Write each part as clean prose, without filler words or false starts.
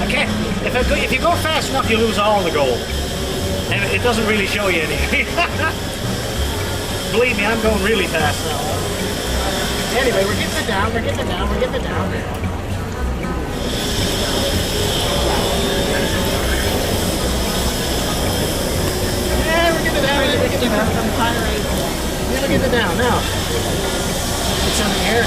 Okay, if you go fast enough, you lose all the gold. And it doesn't really show you any. Believe me, I'm going really fast now. Anyway, we're getting it down, we're getting it down, we're getting it down. Yeah, we're getting it down, we're getting it down. Yeah, we're getting it down now. Get some here.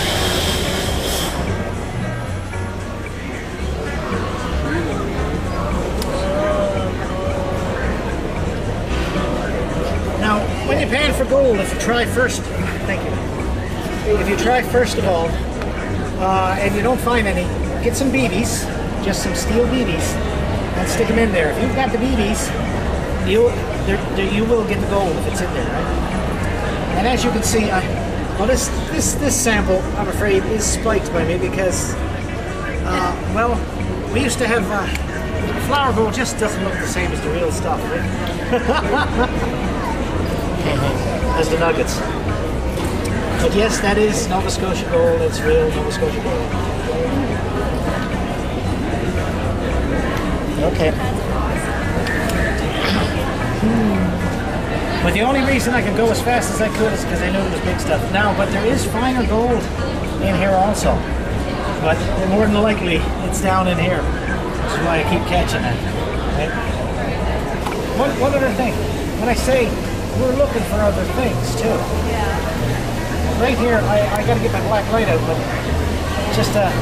Now, when you pan for gold, if you try first, thank you. If you try first of all, and you don't find any, get some BBs, just some steel BBs, and stick them in there. If you've got the BBs, you will get the gold if it's in there, right? And as you can see, well, this sample, I'm afraid, is spiked by me because, well, we used to have flour gold just doesn't look the same as the real stuff, right? As the nuggets. But yes, that is Nova Scotia gold. It's real Nova Scotia gold. Okay. But the only reason I could go as fast as I could is because I knew it was big stuff. Now, but there is finer gold in here also. But more than likely, it's down in here. That's why I keep catching it. Right? One other thing. When I say we're looking for other things too. Yeah. Right here, I got to get my black light out, but just a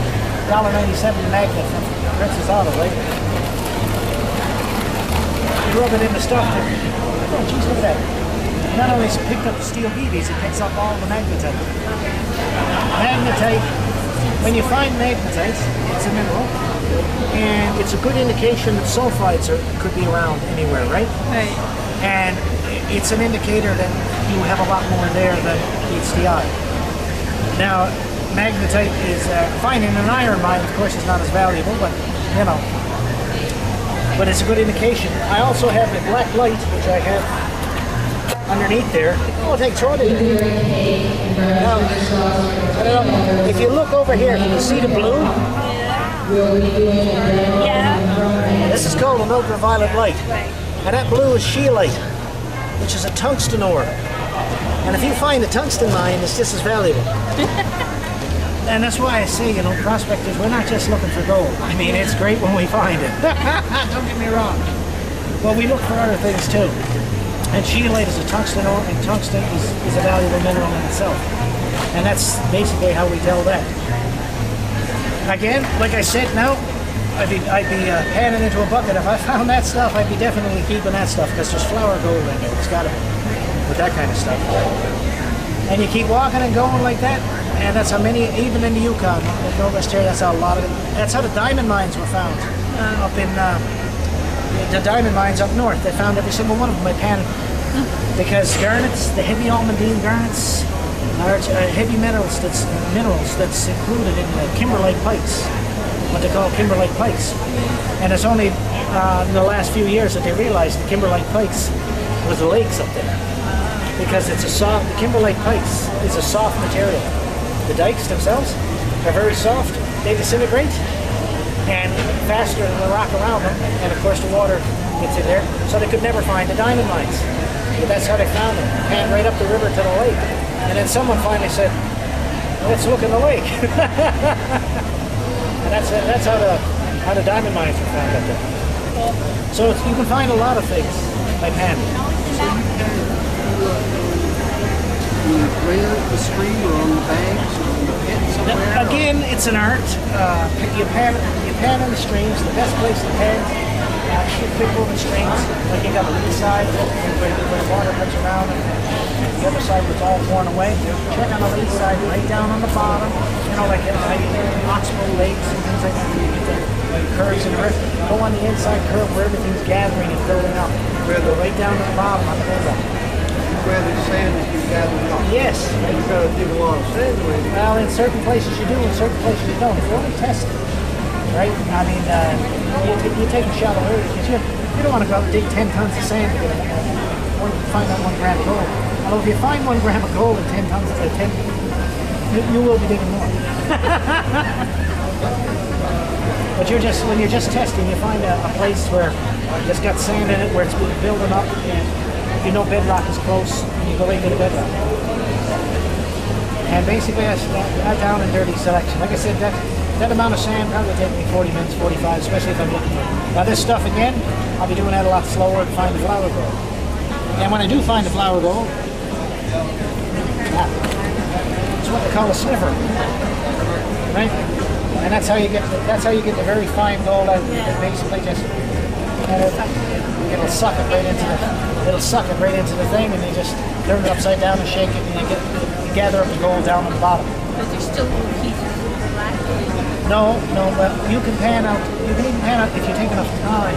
$1.97 magnet from Princess Auto, right? You rub it in the stuff. Oh, geez, look at that. Not only has it picked up the steel BBs, it picks up all the magnetite. Magnetite, when you find magnetite, it's a mineral, and it's a good indication that sulfides could be around anywhere, right? Right. And it's an indicator that you have a lot more there than meets the eye. Now, magnetite is finding an iron mine, of course, is not as valuable, but you know, but it's a good indication. I also have a black light, which I have underneath there. Oh, take Jordan. Now, I don't know. If you look over here, can you see the blue? Yeah. This is called an ultraviolet light, and that blue is scheelite, which is a tungsten ore. And if you find a tungsten mine, it's just as valuable. And that's why I say, you know, prospectors, we're not just looking for gold. I mean, it's great when we find it. Don't get me wrong. Well, we look for other things too. And scheelite is a tungsten ore, and tungsten is a valuable mineral in itself. And that's basically how we tell that. Again, like I said, now, I'd be panning into a bucket. If I found that stuff, I'd be definitely keeping that stuff because there's flour gold in there. It's got to be with that kind of stuff. And you keep walking and going like that, and that's how many, even in the Yukon, in Northwest here, that's how a lot of it. That's how the diamond mines were found up in the diamond mines up north. They found every single one of them by panning because garnets, the heavy almandine garnets, are heavy minerals that's included in the kimberlite pikes. What they call kimberlite pikes. And it's only in the last few years that they realized the kimberlite pikes was the lakes up there. Because it's a soft, the kimberlite pikes is a soft material. The dikes themselves are very soft, they disintegrate, and faster than the rock around them, and of course the water gets in there, so they could never find the diamond mines. But that's how they found them, and right up the river to the lake. And then someone finally said, let's look in the lake. And that's how the diamond mines were found up there. So you can find a lot of things by panning. You plant the stream or on the banks or on the pit somewhere? Again, it's an art. You pan in the streams. The best place to pan, you pick moving streams. Like you got the lee side where the water comes around, and the other side where it's all torn away. Check on the lee side, right down on the bottom. You know, like Oxbow lakes and things like that. You get the curves in the river. Go on the inside curve where everything's gathering and building up. Go right down to the bottom on the build-up. Where the sand has been gathered up. Yes. You've got to dig a lot of sand away. Well, in certain places you do, in certain places you don't. If you want to test it, right? I mean, you take a shallow area because you don't want to go out and dig 10 tons of sand to get find that 1 gram of gold. Although if you find 1 gram of gold in 10 tons, 10, you will be digging more. But when you're just testing, you find a place where it's got sand in it, where it's been building up, and you know bedrock is close, and you go right to the bedrock. And basically, that's down and dirty selection. Like I said, that amount of sand probably take me 40 minutes, 45, especially if I'm looking for it. Now this stuff again, I'll be doing that a lot slower to find the flour gold. And when I do find the flour gold, it's what they call a sniffer, right? And that's how you get the very fine gold out. Basically, just it'll suck it right into the thing, and you just turn it upside down and shake it, and you gather up the gold down on the bottom. But there's still little pieces of black. No, but you can pan out. You can even pan out if you take enough time.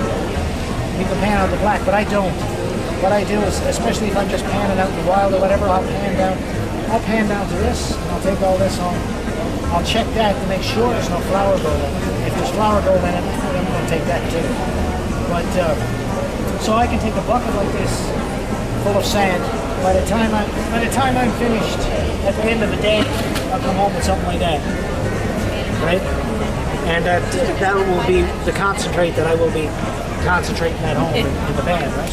You can pan out the black, but I don't. What I do is, especially if I'm just panning out the wild or whatever, I'll pan down to this, and I'll take all this home. I'll check that to make sure there's no flour gold in it. If there's flour gold in it, then I'm going to take that too. But so I can take a bucket like this, full of sand. By the time I'm finished, at the end of the day, I'll come home with something like that, right? And that will be the concentrate that I will be concentrating at home in the band, right?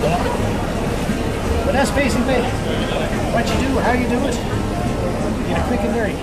Yeah. But that's basically what you do, how you do it, in a quick and dirty.